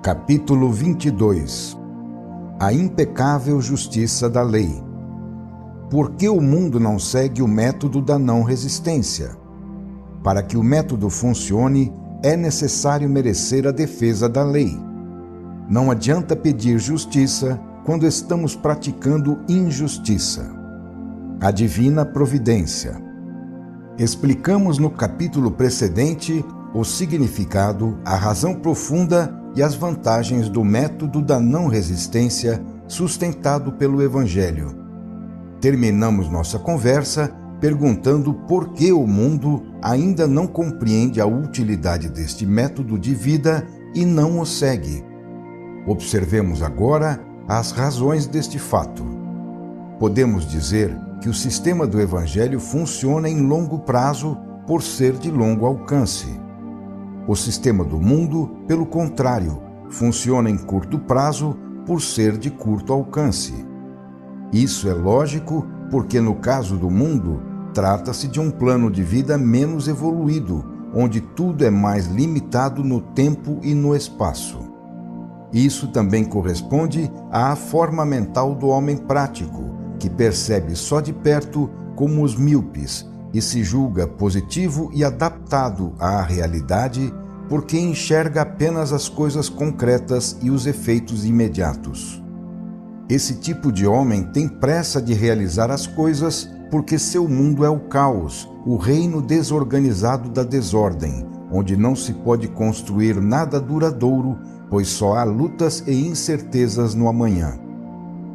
Capítulo 22. A impecável justiça da lei. Por que o mundo não segue o método da não resistência? Para que o método funcione, é necessário merecer a defesa da lei. Não adianta pedir justiça quando estamos praticando injustiça. A divina providência. Explicamos no capítulo precedente o significado, a razão profunda e as vantagens do método da não resistência sustentado pelo Evangelho. Terminamos nossa conversa perguntando por que o mundo ainda não compreende a utilidade deste método de vida e não o segue. Observemos agora as razões deste fato. Podemos dizer que o sistema do Evangelho funciona em longo prazo por ser de longo alcance. O sistema do mundo, pelo contrário, funciona em curto prazo por ser de curto alcance. Isso é lógico porque, no caso do mundo, trata-se de um plano de vida menos evoluído, onde tudo é mais limitado no tempo e no espaço. Isso também corresponde à forma mental do homem prático, que percebe só de perto como os míopes, e se julga positivo e adaptado à realidade porque enxerga apenas as coisas concretas e os efeitos imediatos. Esse tipo de homem tem pressa de realizar as coisas porque seu mundo é o caos, o reino desorganizado da desordem, onde não se pode construir nada duradouro, pois só há lutas e incertezas no amanhã.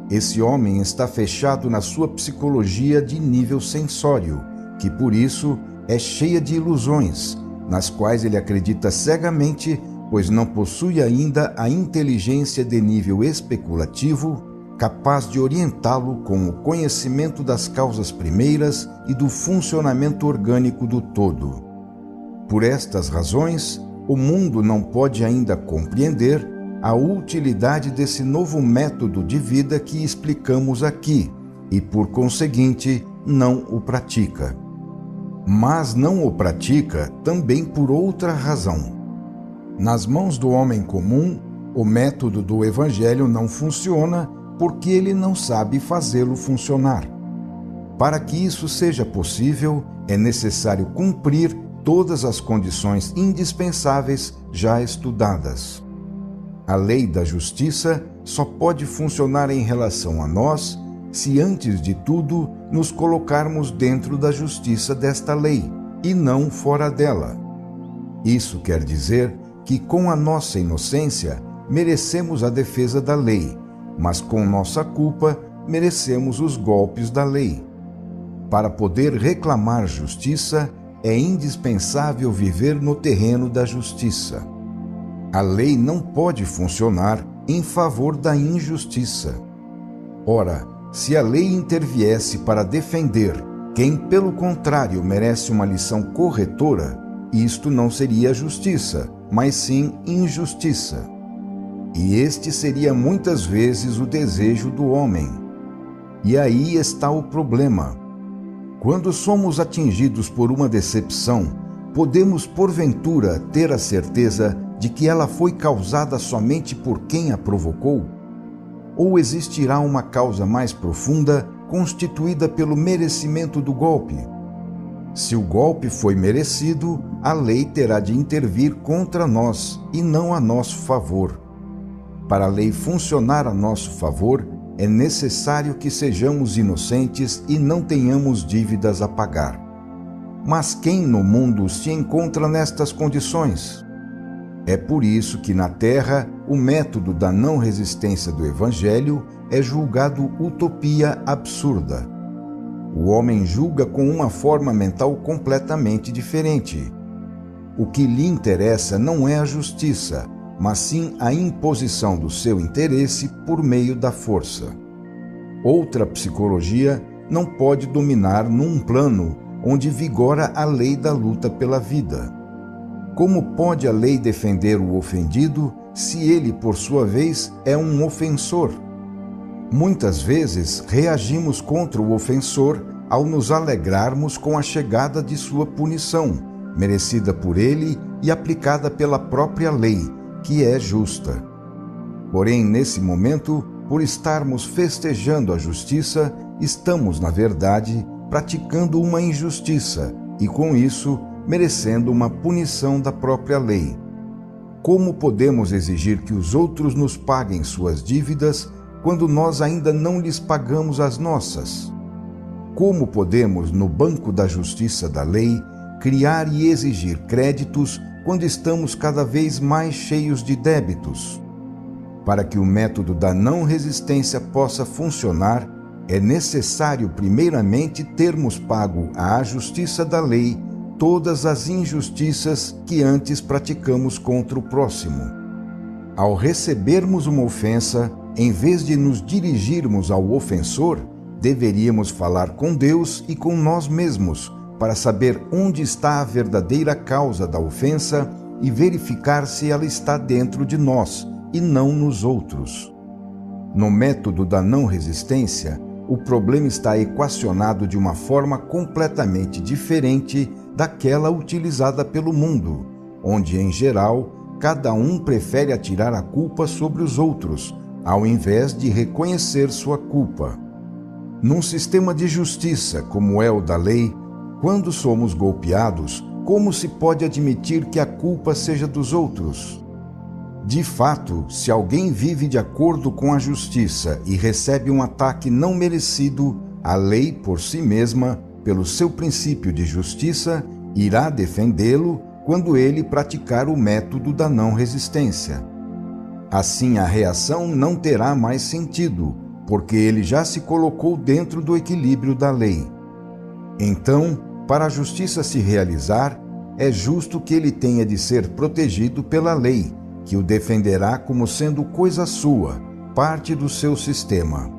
Esse homem está fechado na sua psicologia de nível sensório, que por isso é cheia de ilusões, nas quais ele acredita cegamente, pois não possui ainda a inteligência de nível especulativo, capaz de orientá-lo com o conhecimento das causas primeiras e do funcionamento orgânico do todo. Por estas razões, o mundo não pode ainda compreender a utilidade desse novo método de vida que explicamos aqui e, por conseguinte, não o pratica. Mas não o pratica também por outra razão. Nas mãos do homem comum, o método do Evangelho não funciona porque ele não sabe fazê-lo funcionar. Para que isso seja possível, é necessário cumprir todas as condições indispensáveis já estudadas. A lei da justiça só pode funcionar em relação a nós se, antes de tudo, nos colocarmos dentro da justiça desta lei, e não fora dela. Isso quer dizer que, com a nossa inocência, merecemos a defesa da lei, mas com nossa culpa, merecemos os golpes da lei. Para poder reclamar justiça, é indispensável viver no terreno da justiça. A lei não pode funcionar em favor da injustiça. Ora, se a lei interviesse para defender quem, pelo contrário, merece uma lição corretora, isto não seria justiça, mas sim injustiça. E este seria muitas vezes o desejo do homem. E aí está o problema. Quando somos atingidos por uma decepção, podemos porventura ter a certeza de que ela foi causada somente por quem a provocou? Ou existirá uma causa mais profunda, constituída pelo merecimento do golpe? Se o golpe foi merecido, a lei terá de intervir contra nós e não a nosso favor. Para a lei funcionar a nosso favor, é necessário que sejamos inocentes e não tenhamos dívidas a pagar. Mas quem no mundo se encontra nestas condições? É por isso que na Terra o método da não resistência do Evangelho é julgado utopia absurda. O homem julga com uma forma mental completamente diferente. O que lhe interessa não é a justiça, mas sim a imposição do seu interesse por meio da força. Outra psicologia não pode dominar num plano onde vigora a lei da luta pela vida. Como pode a lei defender o ofendido se ele, por sua vez, é um ofensor? Muitas vezes reagimos contra o ofensor ao nos alegrarmos com a chegada de sua punição, merecida por ele e aplicada pela própria lei, que é justa. Porém, nesse momento, por estarmos festejando a justiça, estamos, na verdade, praticando uma injustiça e, com isso, merecendo uma punição da própria lei. Como podemos exigir que os outros nos paguem suas dívidas quando nós ainda não lhes pagamos as nossas? Como podemos, no banco da justiça da lei, criar e exigir créditos quando estamos cada vez mais cheios de débitos? Para que o método da não resistência possa funcionar, é necessário primeiramente termos pago à justiça da lei todas as injustiças que antes praticamos contra o próximo. Ao recebermos uma ofensa, em vez de nos dirigirmos ao ofensor, deveríamos falar com Deus e com nós mesmos para saber onde está a verdadeira causa da ofensa e verificar se ela está dentro de nós e não nos outros. No método da não resistência, o problema está equacionado de uma forma completamente diferente daquela utilizada pelo mundo, onde, em geral, cada um prefere atirar a culpa sobre os outros, ao invés de reconhecer sua culpa. Num sistema de justiça como é o da lei, quando somos golpeados, como se pode admitir que a culpa seja dos outros? De fato, se alguém vive de acordo com a justiça e recebe um ataque não merecido, a lei, por si mesma, pelo seu princípio de justiça, irá defendê-lo quando ele praticar o método da não resistência. Assim, a reação não terá mais sentido, porque ele já se colocou dentro do equilíbrio da lei. Então, para a justiça se realizar, é justo que ele tenha de ser protegido pela lei, que o defenderá como sendo coisa sua, parte do seu sistema.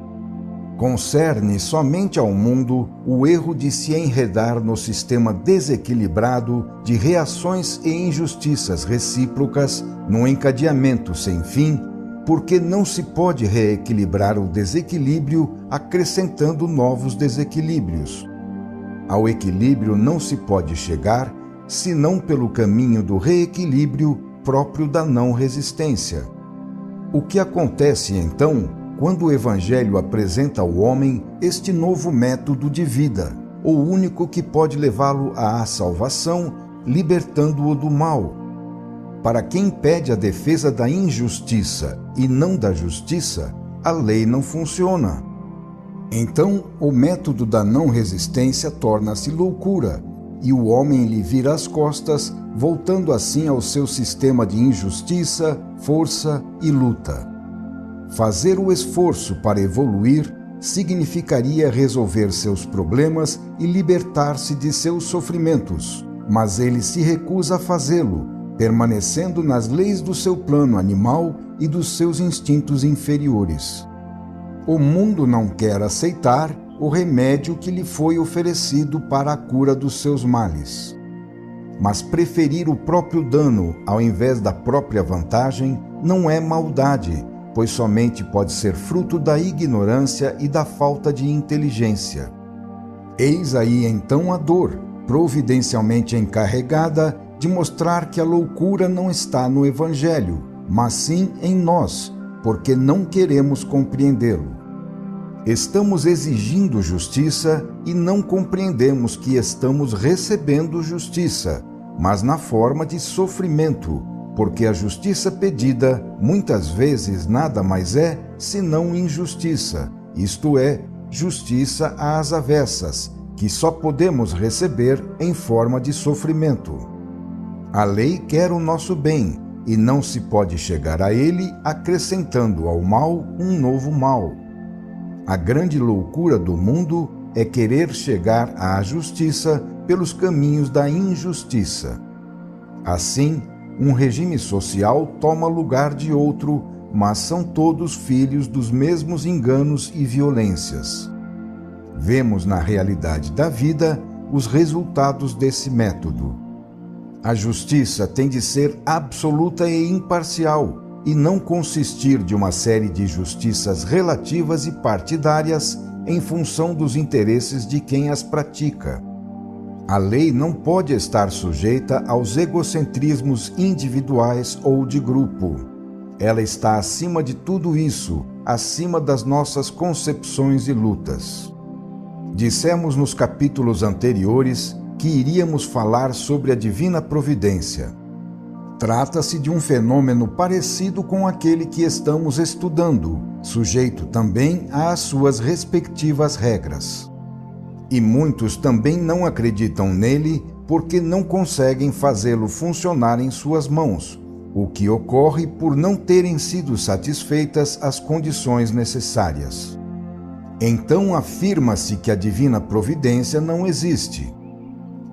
Concerne somente ao mundo o erro de se enredar no sistema desequilibrado de reações e injustiças recíprocas num encadeamento sem fim, porque não se pode reequilibrar o desequilíbrio acrescentando novos desequilíbrios. Ao equilíbrio não se pode chegar senão pelo caminho do reequilíbrio próprio da não resistência. O que acontece então quando o Evangelho apresenta ao homem este novo método de vida, o único que pode levá-lo à salvação, libertando-o do mal? Para quem pede a defesa da injustiça e não da justiça, a lei não funciona. Então, o método da não resistência torna-se loucura, e o homem lhe vira as costas, voltando assim ao seu sistema de injustiça, força e luta. Fazer o esforço para evoluir significaria resolver seus problemas e libertar-se de seus sofrimentos, mas ele se recusa a fazê-lo, permanecendo nas leis do seu plano animal e dos seus instintos inferiores. O mundo não quer aceitar o remédio que lhe foi oferecido para a cura dos seus males. Mas preferir o próprio dano ao invés da própria vantagem não é maldade, pois somente pode ser fruto da ignorância e da falta de inteligência. Eis aí então a dor, providencialmente encarregada de mostrar que a loucura não está no Evangelho, mas sim em nós, porque não queremos compreendê-lo. Estamos exigindo justiça e não compreendemos que estamos recebendo justiça, mas na forma de sofrimento, porque a justiça pedida muitas vezes nada mais é senão injustiça, isto é, justiça às avessas, que só podemos receber em forma de sofrimento. A lei quer o nosso bem e não se pode chegar a ele acrescentando ao mal um novo mal. A grande loucura do mundo é querer chegar à justiça pelos caminhos da injustiça. Assim, um regime social toma lugar de outro, mas são todos filhos dos mesmos enganos e violências. Vemos na realidade da vida os resultados desse método. A justiça tem de ser absoluta e imparcial, e não consistir de uma série de justiças relativas e partidárias em função dos interesses de quem as pratica. A lei não pode estar sujeita aos egocentrismos individuais ou de grupo. ela está acima de tudo isso, acima das nossas concepções e lutas. Dissemos nos capítulos anteriores que iríamos falar sobre a divina providência. Trata-se de um fenômeno parecido com aquele que estamos estudando, sujeito também às suas respectivas regras. E muitos também não acreditam nele porque não conseguem fazê-lo funcionar em suas mãos, o que ocorre por não terem sido satisfeitas as condições necessárias. Então afirma-se que a divina providência não existe.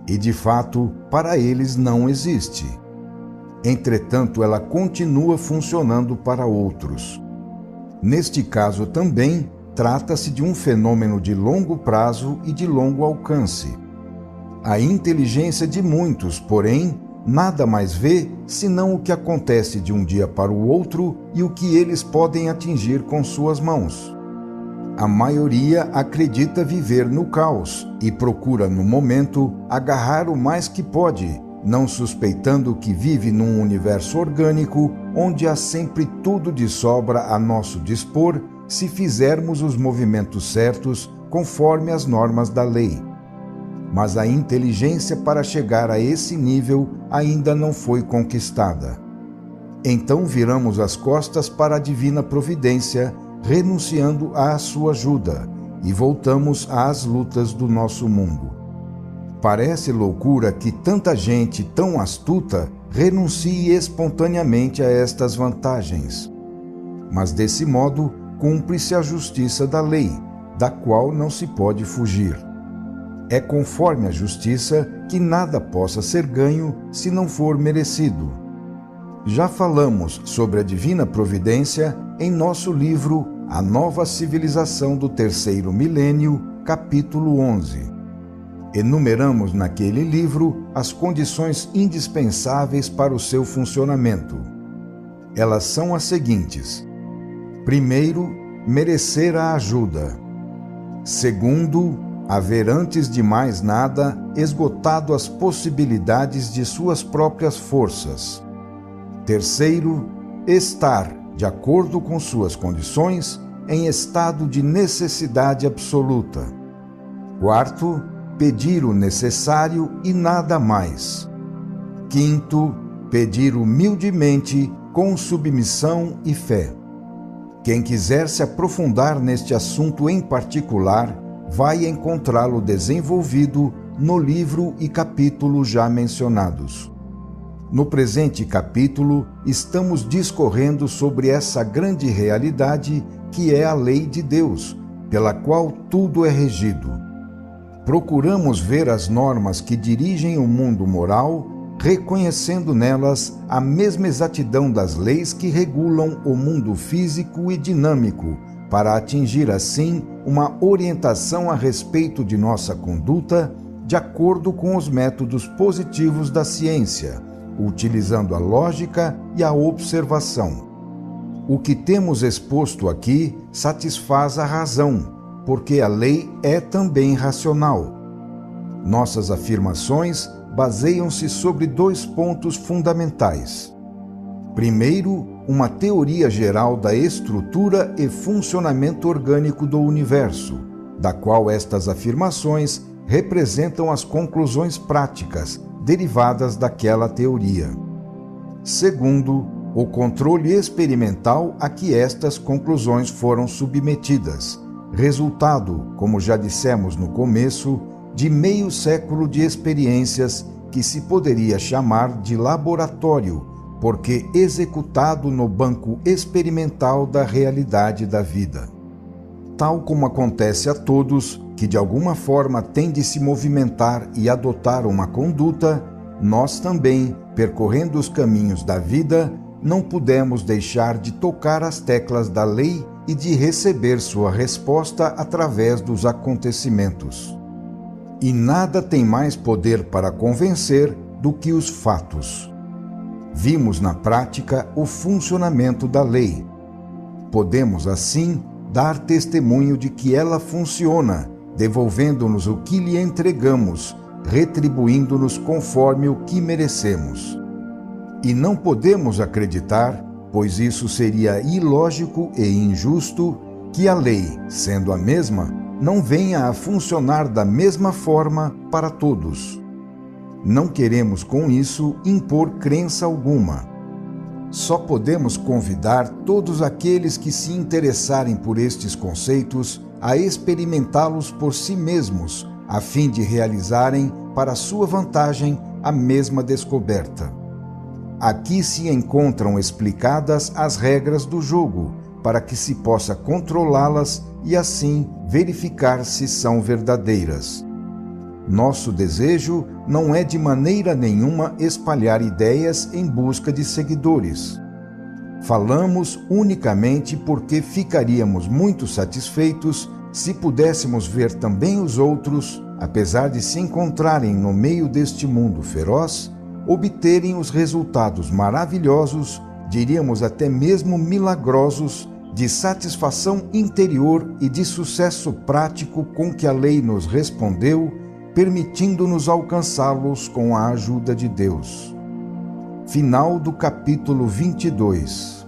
E de fato, para eles não existe. Entretanto, ela continua funcionando para outros. Neste caso também, trata-se de um fenômeno de longo prazo e de longo alcance. A inteligência de muitos, porém, nada mais vê senão o que acontece de um dia para o outro e o que eles podem atingir com suas mãos. A maioria acredita viver no caos e procura, no momento, agarrar o mais que pode, não suspeitando que vive num universo orgânico onde há sempre tudo de sobra a nosso dispor se fizermos os movimentos certos conforme as normas da lei. Mas a inteligência para chegar a esse nível ainda não foi conquistada. Então viramos as costas para a divina providência, renunciando à sua ajuda, e voltamos às lutas do nosso mundo. Parece loucura que tanta gente tão astuta renuncie espontaneamente a estas vantagens. Mas desse modo, cumpre-se a justiça da lei, da qual não se pode fugir. É conforme a justiça que nada possa ser ganho se não for merecido. Já falamos sobre a divina providência em nosso livro A Nova Civilização do Terceiro Milênio, capítulo 11. Enumeramos naquele livro as condições indispensáveis para o seu funcionamento. Elas são as seguintes: primeiro, merecer a ajuda. Segundo, haver antes de mais nada esgotado as possibilidades de suas próprias forças. Terceiro, estar, de acordo com suas condições, em estado de necessidade absoluta. Quarto, pedir o necessário e nada mais. Quinto, pedir humildemente, com submissão e fé. Quem quiser se aprofundar neste assunto em particular, vai encontrá-lo desenvolvido no livro e capítulo já mencionados. No presente capítulo, estamos discorrendo sobre essa grande realidade que é a lei de Deus, pela qual tudo é regido. Procuramos ver as normas que dirigem o mundo moral, reconhecendo nelas a mesma exatidão das leis que regulam o mundo físico e dinâmico, para atingir assim uma orientação a respeito de nossa conduta de acordo com os métodos positivos da ciência, utilizando a lógica e a observação. O que temos exposto aqui satisfaz a razão, porque a lei é também racional. Nossas afirmações baseiam-se sobre 2 pontos fundamentais. Primeiro, uma teoria geral da estrutura e funcionamento orgânico do universo, da qual estas afirmações representam as conclusões práticas derivadas daquela teoria. Segundo, o controle experimental a que estas conclusões foram submetidas, resultado, como já dissemos no começo, de meio século de experiências que se poderia chamar de laboratório, porque executado no banco experimental da realidade da vida. Tal como acontece a todos que de alguma forma têm de se movimentar e adotar uma conduta, nós também, percorrendo os caminhos da vida, não pudemos deixar de tocar as teclas da lei e de receber sua resposta através dos acontecimentos. E nada tem mais poder para convencer do que os fatos. Vimos na prática o funcionamento da lei. Podemos, assim, dar testemunho de que ela funciona, devolvendo-nos o que lhe entregamos, retribuindo-nos conforme o que merecemos. E não podemos acreditar, pois isso seria ilógico e injusto que a lei, sendo a mesma, não venha a funcionar da mesma forma para todos. Não queremos com isso impor crença alguma. Só podemos convidar todos aqueles que se interessarem por estes conceitos a experimentá-los por si mesmos, a fim de realizarem, para sua vantagem, a mesma descoberta. Aqui se encontram explicadas as regras do jogo, para que se possa controlá-las e assim verificar se são verdadeiras. Nosso desejo não é de maneira nenhuma espalhar ideias em busca de seguidores. Falamos unicamente porque ficaríamos muito satisfeitos se pudéssemos ver também os outros, apesar de se encontrarem no meio deste mundo feroz, obterem os resultados maravilhosos, diríamos até mesmo milagrosos, de satisfação interior e de sucesso prático com que a lei nos respondeu, permitindo-nos alcançá-los com a ajuda de Deus. Final do capítulo 22.